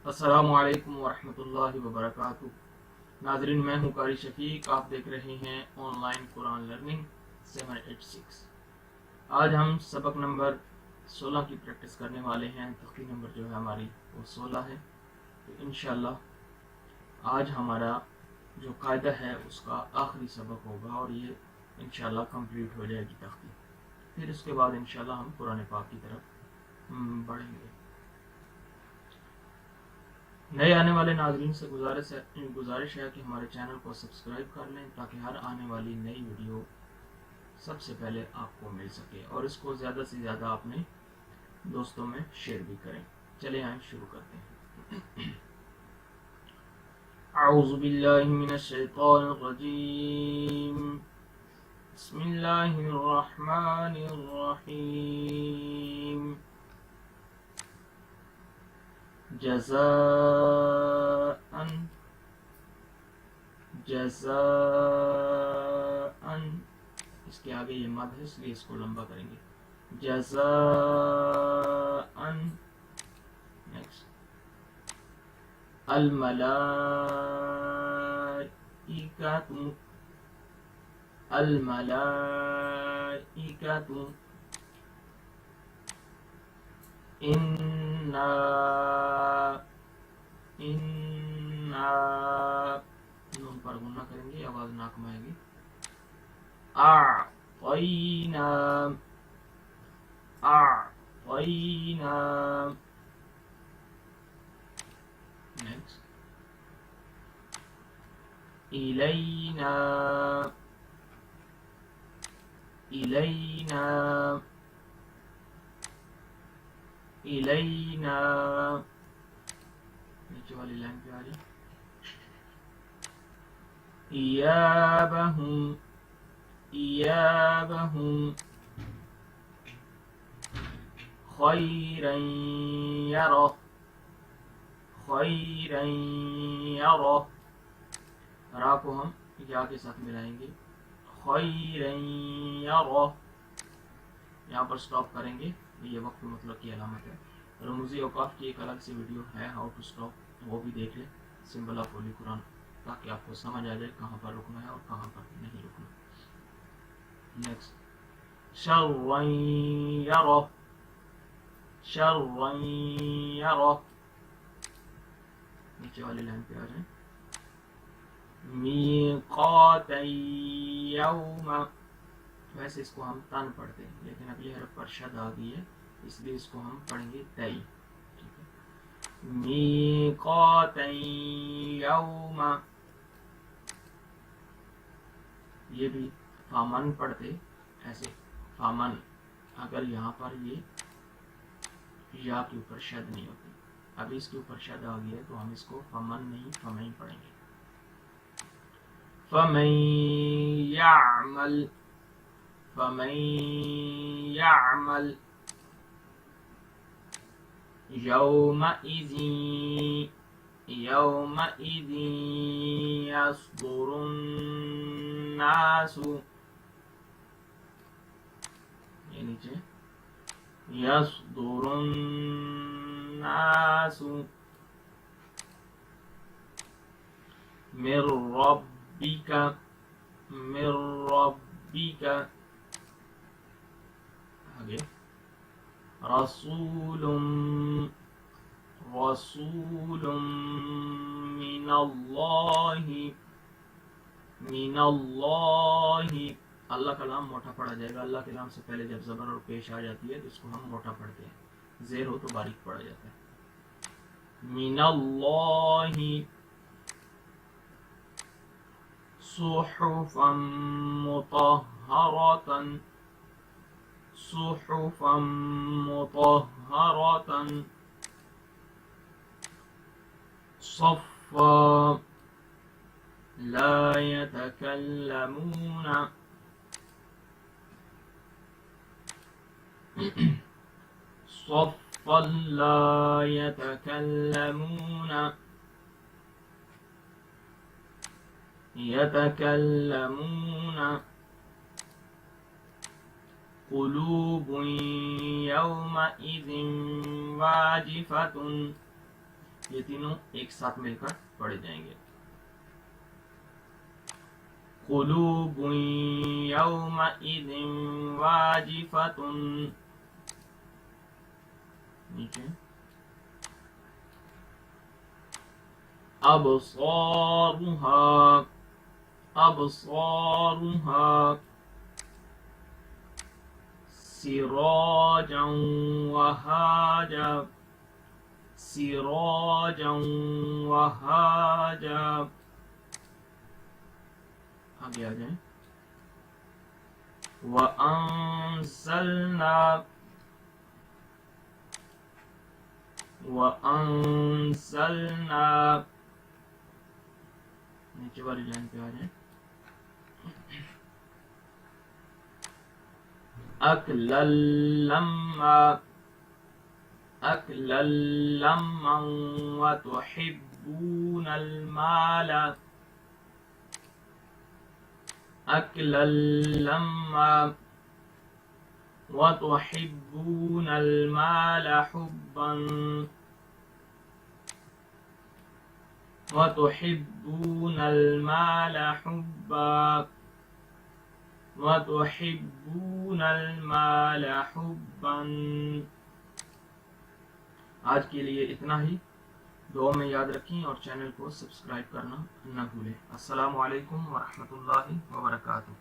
अस्सलामु अलैकुम वरहमतुल्लाहि वबरकातुह। नाज़रीन, मैं हूँ कारी शफीक। आप देख रहे हैं ऑनलाइन कुरान लर्निंग 786। आज हम सबक नंबर 16 की प्रैक्टिस करने वाले हैं। तख्ती नंबर जो है हमारी वो 16 है। तो इंशाल्लाह आज हमारा जो कायदा है उसका आखिरी सबक होगा और ये इंशाल्लाह कंप्लीट हो जाएगी तख्ती। फिर उसके बाद इंशाल्लाह हम कुरान पाक की तरफ बढ़ेंगे। नए आने वाले नाजरीन से गुजारिश है कि हमारे चैनल को सब्सक्राइब कर लें ताकि हर आने वाली नई वीडियो सबसे पहले आपको मिल सके और इसको ज़्यादा से ज़्यादा अपने दोस्तों में शेयर भी करें। चले आए शुरू करते हैं। अऊज़ु बिल्लाहि मिनश शैतानिर रजीम। बिस्मिल्लाहिर रहमानिर रहीम। जज़ाअन जज़ाअन, इसके आगे ये मद है इसलिए इसको लंबा करेंगे। जज़ाअन। नेक्स्ट, अल मलाइकतु अल मलाइकतु इन्ना इन्ना, नून पर गुन्ना करेंगे, आवाज ना कमाएगी। आ'तैना आ'तैना। नेक्स्ट, इलैना इलैना इलैना। नीचे वाली लाइन पे आ रही। इयाबहुम इयाबहुम खैरन यरह खैरन यरह। रा को हम या के साथ मिलाएंगे। खैरन यरह, यहाँ पर स्टॉप करेंगे। ये वक्त मतलब की अलामत है। रमूज़ी औकाफ की एक अलग से वीडियो है, हाउ टू स्टॉप, वो भी देख ले। सिंबल ऑफ होली कुरान, ताकि आपको समझ आ जाए कहाँ पर रुकना है और कहाँ पर नहीं रुकना। नेक्स्ट, शर्रन यरह शर्रन यरह। नीचे वाली लाइन पे आ जाए। मीक़ातन यौम, वैसे इसको हम तन पढ़ते हैं लेकिन अगली हरफ पर शद आ गई है इसलिए इसको हम पढ़ेंगे तई। ठीक है, मीक़ातन यौम। ये भी फामन पढ़ते ऐसे, फामन। अगर यहाँ पर ये या के ऊपर शद नहीं होती, अभी इसके ऊपर शद आ गई है तो हम इसको फमन नहीं फमई पढ़ेंगे। फमन यामल फमन यामल यौमइज़िन यस्दुरुन नासु। ये नीचे यस्दुरुन नासु मिर रब्बिका आगे। रसूलुम मिनल्लाहि। अल्लाह का नाम मोटा पढ़ा जाएगा। अल्लाह के नाम से पहले जब ज़बर और पेश आ जाती है तो इसको हम मोटा पढ़ते हैं, ज़ेर हो तो बारीक पढ़ा जाता है। मिनल्लाहि सुहुफन मुतहहरतन सफ़्फ़ा ला यतकल्लमून सफ़्फ़न ला यतकल्लमून क़ुलूबुन यौमइज़िन वाजिफ़तुन یہ تینوں ایک ساتھ مل کر پڑھے جائیں گے. قلوب یومئذ واجفۃ، نیچے ابصارها سراجا وهاجا. آگے آ جائیں. وَأَنزَلْنَا نیچے والی لائن پہ آ جائیں. أكلا لما وتحبون المال أكلا لما وتحبون المال حبا وتحبون المال حبا. آج کے لیے اتنا ہی. دعا میں یاد رکھیں اور چینل کو سبسکرائب کرنا نہ بھولیں. السلام علیکم ورحمۃ اللہ وبرکاتہ.